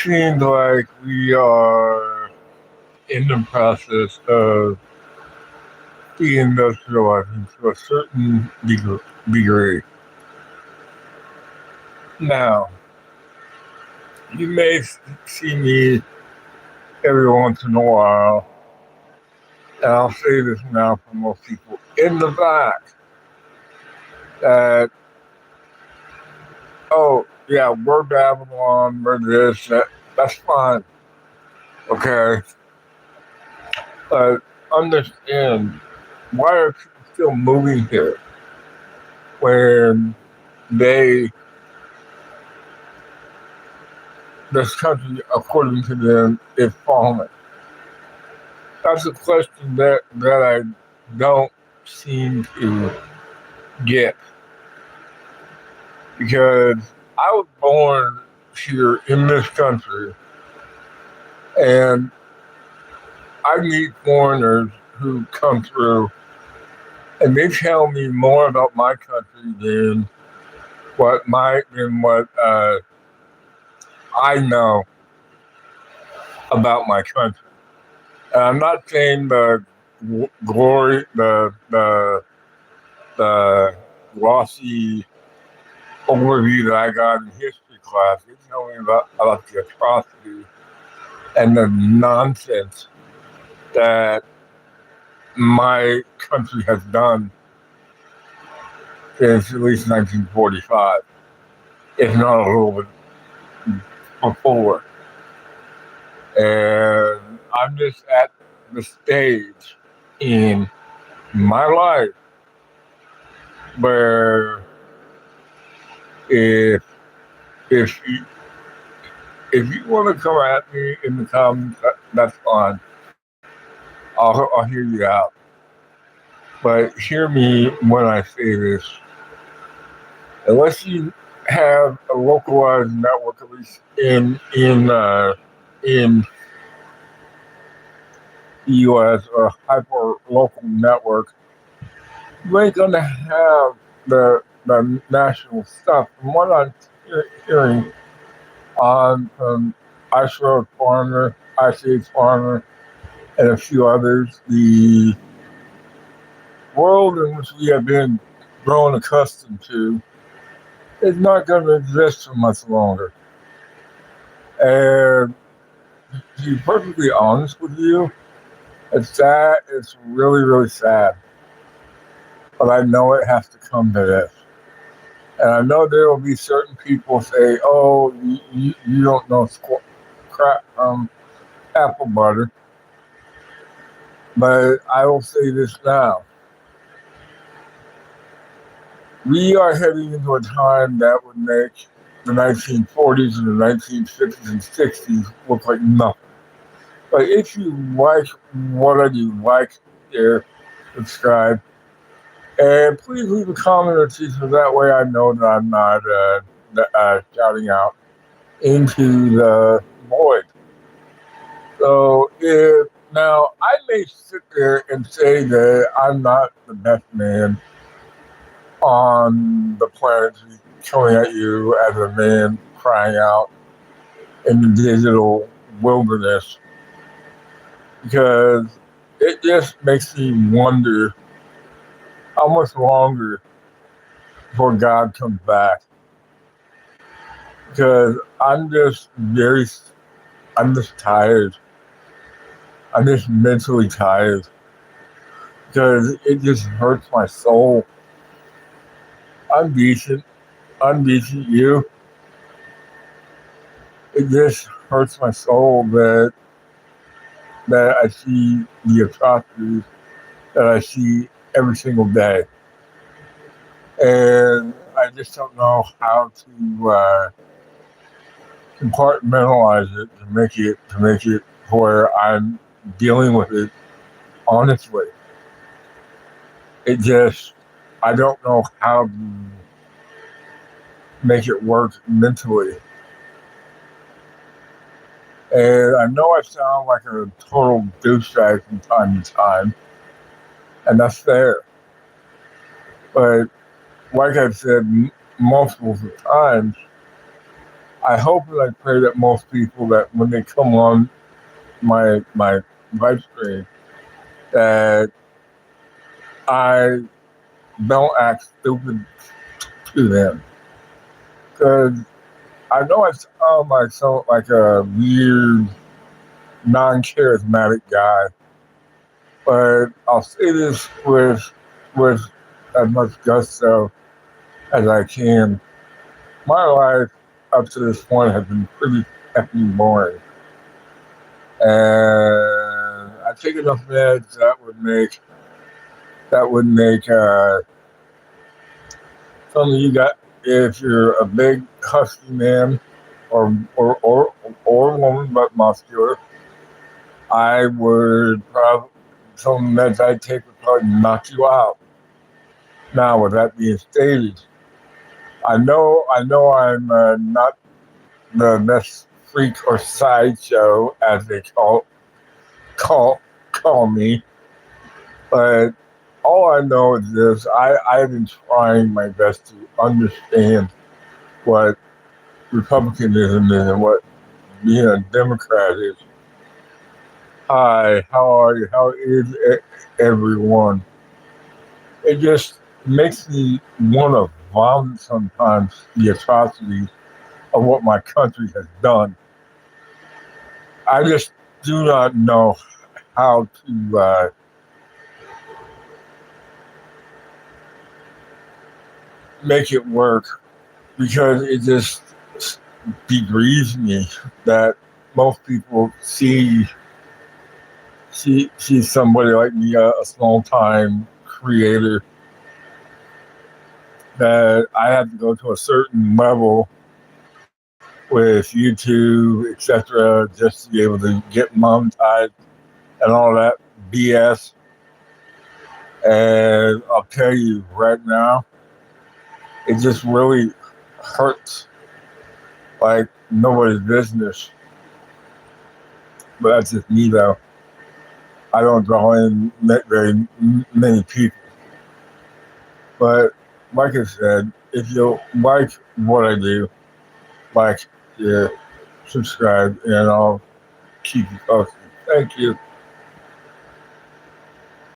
seems like we are in the process of deindustrializing to a certain degree. Now, you may see me every once in a while, and I'll say this now for most people in the back that, oh, yeah, we're Babylon, we're this, that's fine, okay? But understand, why are people still moving here when they, this country, according to them, is falling? That's a question that I don't seem to get, because I was born here in this country, and I meet foreigners who come through and they tell me more about my country than what I know about my country. And I'm not saying the glory, the glossy overview that I got in history class. They tell me about the atrocity and the nonsense that my country has done since at least 1945, if not a little bit before. And I'm just at the stage in my life where if if you want to come at me in the comments, that's fine. I'll hear you out. But hear me when I say this. Unless you have a localized network, at least in the U.S. or a hyper local network, you ain't gonna have the national stuff. From what I'm hearing on from Ice Road Farmer, ICH Farmer, and a few others, the world in which we have been grown accustomed to is not going to exist for much longer. And to be perfectly honest with you, it's sad. It's really, really sad. But I know it has to come to this. And I know there will be certain people say, oh, you don't know crap from apple butter. But I will say this now. We are heading into a time that would make the 1940s and the 1950s and 60s look like nothing. But if you like what I do, like, share, subscribe, and please leave a comment or two so that way I know that I'm not shouting out into the void. So now I may sit there and say that I'm not the best man on the planet coming at you as a man crying out in the digital wilderness, because it just makes me wonder how much longer before God comes back. Because I'm just tired. I'm just mentally tired. Because it just hurts my soul. I'm decent. You. It just hurts my soul that I see the atrocities that I see every single day. And I just don't know how to compartmentalize it to make it where I'm dealing with it honestly. I don't know how to make it work mentally. And I know I sound like a total douchebag from time to time, and that's fair. But like I've said multiple times, I hope and I pray that most people that when they come on my live stream that I don't act stupid to them. Because I know I sound like a weird, non-charismatic guy, but I'll say this with as much gusto as I can. My life up to this point has been pretty effing boring. And I take enough meds that would make some of you got if you're a big husky man or woman but muscular, I would probably some meds I take would probably knock you out. Now, with that being stated, I know I'm not the best freak or sideshow as they call me, but all I know is this: I've been trying my best to understand what republicanism is and what being a Democrat is. Hi, how are you? How is everyone? It just makes me want to vomit sometimes the atrocities of what my country has done. I just do not know how to make it work because it just degrades me that most people see somebody like me, a small time creator, that I have to go to a certain level with YouTube, etc., just to be able to get monetized and all that BS. And I'll tell you right now, it just really hurts like nobody's business. But that's just me, though. I don't draw in very many people. But like I said, if you like what I do, like, yeah, subscribe, and I'll keep you posted. Thank you.